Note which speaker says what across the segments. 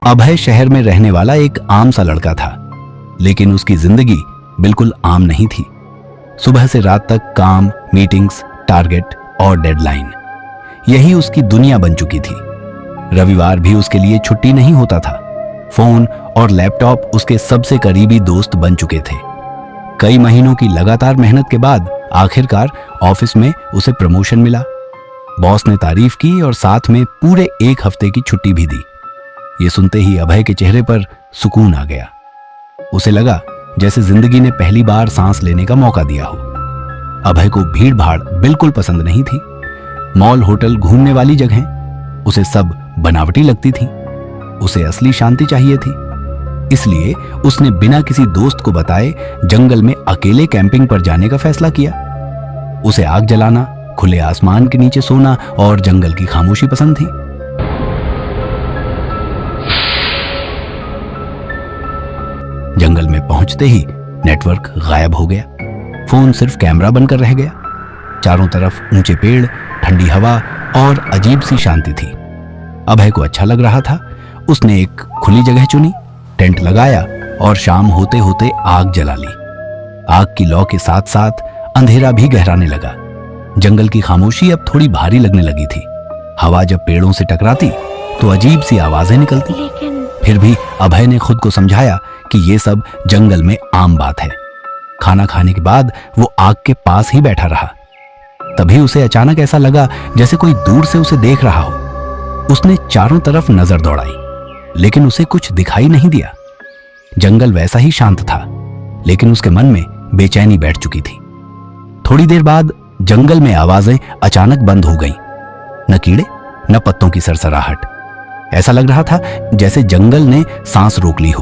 Speaker 1: अभय शहर में रहने वाला एक आम सा लड़का था, लेकिन उसकी जिंदगी बिल्कुल आम नहीं थी। सुबह से रात तक काम, मीटिंग्स, टारगेट और डेडलाइन, यही उसकी दुनिया बन चुकी थी। रविवार भी उसके लिए छुट्टी नहीं होता था। फोन और लैपटॉप उसके सबसे करीबी दोस्त बन चुके थे। कई महीनों की लगातार मेहनत के बाद आखिरकार ऑफिस में उसे प्रमोशन मिला। बॉस ने तारीफ की और साथ में पूरे 1 हफ्ते की छुट्टी भी दी। ये सुनते ही अभय के चेहरे पर सुकून आ गया। उसे लगा जैसे जिंदगी ने पहली बार सांस लेने का मौका दिया हो। अभय को भीड़ भाड़ बिल्कुल पसंद नहीं थी। मॉल, होटल, घूमने वाली जगहें उसे सब बनावटी लगती थी। उसे असली शांति चाहिए थी। इसलिए उसने बिना किसी दोस्त को बताए जंगल में अकेले कैंपिंग पर जाने का फैसला किया। उसे आग जलाना, खुले आसमान के नीचे सोना और जंगल की खामोशी पसंद थी। जंगल में पहुंचते ही नेटवर्क गायब हो गया। फोन सिर्फ कैमरा बनकर रह गया। चारों तरफ ऊंचे पेड़, ठंडी हवा और अजीब सी शांति थी। अभय को अच्छा लग रहा था। उसने एक खुली जगह चुनी, टेंट लगाया और शाम होते होते आग जला ली। आग की लौ के साथ साथ अंधेरा भी गहराने लगा। जंगल की खामोशी अब थोड़ी भारी लगने लगी थी। हवा जब पेड़ों से टकराती तो अजीब सी आवाजें निकलती। फिर भी अभय ने खुद को समझाया कि ये सब जंगल में आम बात है। खाना खाने के बाद वो आग के पास ही बैठा रहा। तभी उसे अचानक ऐसा लगा जैसे कोई दूर से उसे देख रहा हो। उसने चारों तरफ नजर दौड़ाई, लेकिन उसे कुछ दिखाई नहीं दिया। जंगल वैसा ही शांत था, लेकिन उसके मन में बेचैनी बैठ चुकी थी। थोड़ी देर बाद जंगल में आवाजें अचानक बंद हो गईं। न कीड़े, न पत्तों की सरसराहट। ऐसा लग रहा था जैसे जंगल ने सांस रोक ली हो।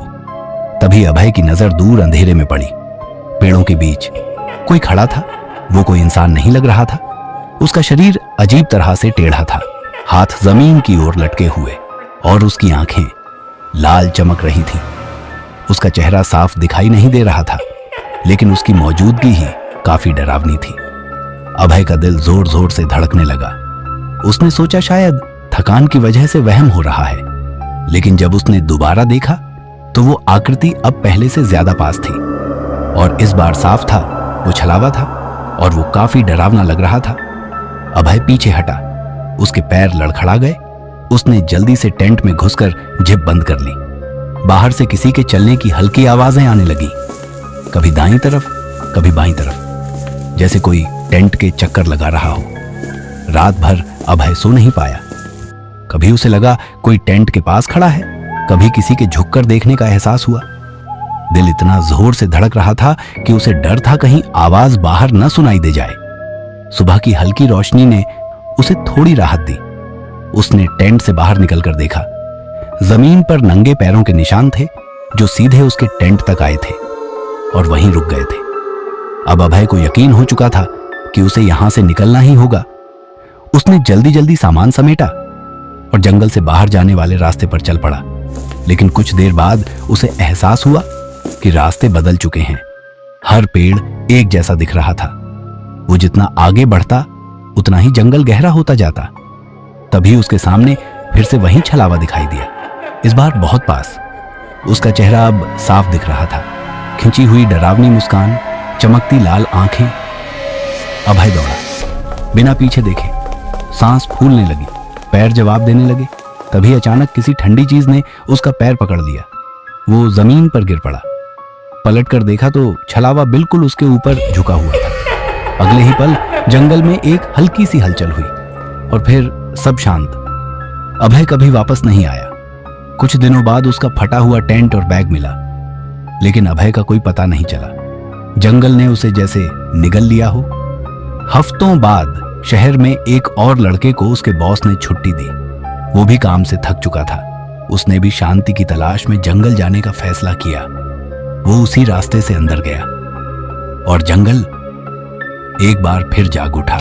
Speaker 1: तभी अभय की नजर दूर अंधेरे में पड़ी। पेड़ों के बीच कोई खड़ा था। वो कोई इंसान नहीं लग रहा था। उसका शरीर अजीब तरह से टेढ़ा था, हाथ जमीन की ओर लटके हुए, और उसकी आंखें लाल चमक रही थीं। उसका चेहरा साफ दिखाई नहीं दे रहा था, लेकिन उसकी मौजूदगी ही काफी डरावनी थी। अभय का दिल जोर जोर से धड़कने लगा। उसने सोचा शायद थकान की वजह से वहम हो रहा है, लेकिन जब उसने दोबारा देखा तो वो आकृति अब पहले से ज्यादा पास थी, और इस बार साफ था वो छलावा था और वो काफी डरावना लग रहा था। अभय पीछे हटा, उसके पैर लड़खड़ा गए। उसने जल्दी से टेंट में घुसकर जिप बंद कर ली। बाहर से किसी के चलने की हल्की आवाजें आने लगी, कभी दाईं तरफ, कभी बाईं तरफ, जैसे कोई टेंट के चक्कर लगा रहा हो। रात भर अभय सो नहीं पाया। कभी उसे लगा कोई टेंट के पास खड़ा है, कभी किसी के झुककर देखने का एहसास हुआ। दिल इतना जोर से धड़क रहा था कि उसे डर था कहीं आवाज बाहर न सुनाई दे जाए। सुबह की हल्की रोशनी ने उसे थोड़ी राहत दी। उसने टेंट से बाहर निकलकर देखा। जमीन पर नंगे पैरों के निशान थे जो सीधे उसके टेंट तक आए थे और वहीं रुक गए थे। अब अभय को यकीन हो चुका था कि उसे यहां से निकलना ही होगा। उसने जल्दी जल्दी सामान समेटा और जंगल से बाहर जाने वाले रास्ते पर चल पड़ा। लेकिन कुछ देर बाद उसे एहसास हुआ कि रास्ते बदल चुके हैं। हर पेड़ एक जैसा दिख रहा था। वो जितना आगे बढ़ता उतना ही जंगल गहरा होता जाता। तभी उसके सामने फिर से वही छलावा दिखाई दिया, इस बार बहुत पास। उसका चेहरा अब साफ दिख रहा था, खिंची हुई डरावनी मुस्कान, चमकती लाल आंखें। अभय दौड़ा, बिना पीछे देखे। सांस फूलने लगी, पैर जवाब देने लगे। तभी अचानक किसी ठंडी चीज ने उसका पैर पकड़ लिया। वो जमीन पर गिर पड़ा। पलट कर देखा तो छलावा बिल्कुल उसके ऊपर झुका हुआ था। अगले ही पल जंगल में एक हल्की सी हलचल हुई और फिर सब शांत। अभय कभी वापस नहीं आया। कुछ दिनों बाद उसका फटा हुआ टेंट और बैग मिला, लेकिन अभय का कोई पता नहीं चला। जंगल ने उसे जैसे निगल लिया हो। हफ्तों बाद शहर में एक और लड़के को उसके बॉस ने छुट्टी दी। वो भी काम से थक चुका था। उसने भी शांति की तलाश में जंगल जाने का फैसला किया। वो उसी रास्ते से अंदर गया और जंगल एक बार फिर जाग उठा।